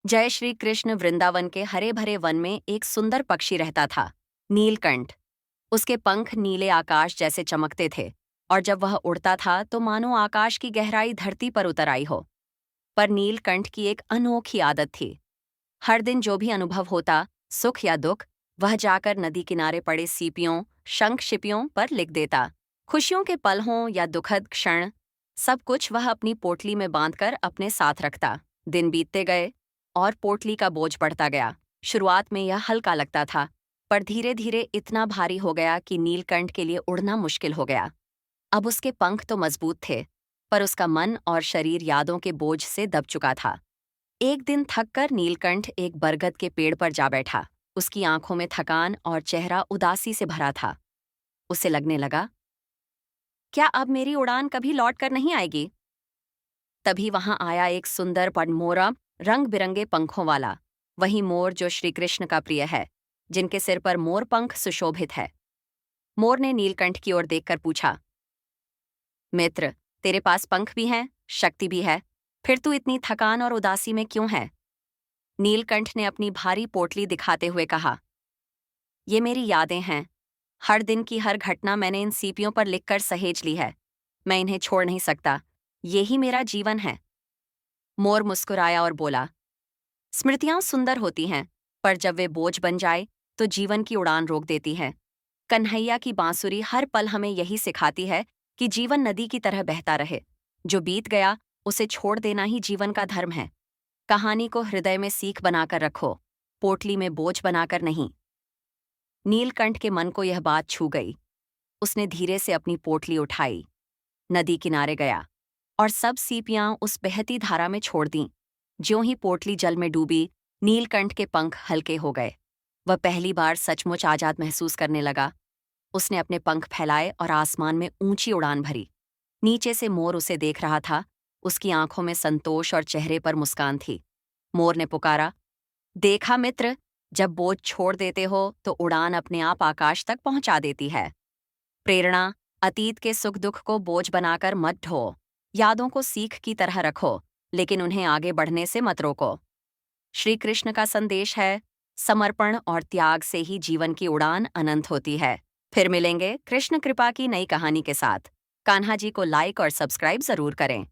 जय श्री कृष्ण। वृंदावन के हरे भरे वन में एक सुंदर पक्षी रहता था, नीलकंठ। उसके पंख नीले आकाश जैसे चमकते थे और जब वह उड़ता था तो मानो आकाश की गहराई धरती पर उतर आई हो। पर नीलकंठ की एक अनोखी आदत थी। हर दिन जो भी अनुभव होता, सुख या दुख, वह जाकर नदी किनारे पड़े सीपियों, शंख शिपियों पर लिख देता। खुशियों के पल हों या दुखद क्षण, सब कुछ वह अपनी पोटली में बांधकर अपने साथ रखता। दिन बीतते गए और पोटली का बोझ बढ़ता गया। शुरुआत में यह हल्का लगता था, पर धीरे धीरे इतना भारी हो गया कि नीलकंठ के लिए उड़ना मुश्किल हो गया। अब उसके पंख तो मजबूत थे, पर उसका मन और शरीर यादों के बोझ से दब चुका था। एक दिन थककर नीलकंठ एक बरगद के पेड़ पर जा बैठा। उसकी आंखों में थकान और चेहरा उदासी से भरा था। उसे लगने लगा, क्या अब मेरी उड़ान कभी लौट कर नहीं आएगी? तभी वहां आया एक सुंदर पनमोरा, रंग बिरंगे पंखों वाला। वही मोर जो श्री कृष्ण का प्रिय है, जिनके सिर पर मोर पंख सुशोभित है। मोर ने नीलकंठ की ओर देखकर पूछा, मित्र, तेरे पास पंख भी हैं, शक्ति भी है, फिर तू इतनी थकान और उदासी में क्यों है? नीलकंठ ने अपनी भारी पोटली दिखाते हुए कहा, ये मेरी यादें हैं। हर दिन की हर घटना मैंने इन सीपियों पर लिखकर सहेज ली है। मैं इन्हें छोड़ नहीं सकता। यही मेरा जीवन है। मोर मुस्कुराया और बोला, स्मृतियां सुंदर होती हैं, पर जब वे बोझ बन जाए तो जीवन की उड़ान रोक देती हैं। कन्हैया की बांसुरी हर पल हमें यही सिखाती है कि जीवन नदी की तरह बहता रहे। जो बीत गया उसे छोड़ देना ही जीवन का धर्म है। कहानी को हृदय में सीख बनाकर रखो, पोटली में बोझ बनाकर नहीं। नीलकंठ के मन को यह बात छू गई। उसने धीरे से अपनी पोटली उठाई, नदी किनारे गया और सब सीपियां उस बहती धारा में छोड़ दीं। ज्यों ही पोटली जल में डूबी, नीलकंठ के पंख हल्के हो गए। वह पहली बार सचमुच आजाद महसूस करने लगा। उसने अपने पंख फैलाए और आसमान में ऊंची उड़ान भरी। नीचे से मोर उसे देख रहा था। उसकी आंखों में संतोष और चेहरे पर मुस्कान थी। मोर ने पुकारा, देखा मित्र, जब बोझ छोड़ देते हो तो उड़ान अपने आप आकाश तक पहुंचा देती है। प्रेरणा, अतीत के सुख दुख को बोझ बनाकर मत ढो। यादों को सीख की तरह रखो, लेकिन उन्हें आगे बढ़ने से मत रोको। श्री कृष्ण का संदेश है, समर्पण और त्याग से ही जीवन की उड़ान अनंत होती है। फिर मिलेंगे कृष्ण कृपा की नई कहानी के साथ। कान्हा जी को लाइक और सब्सक्राइब जरूर करें।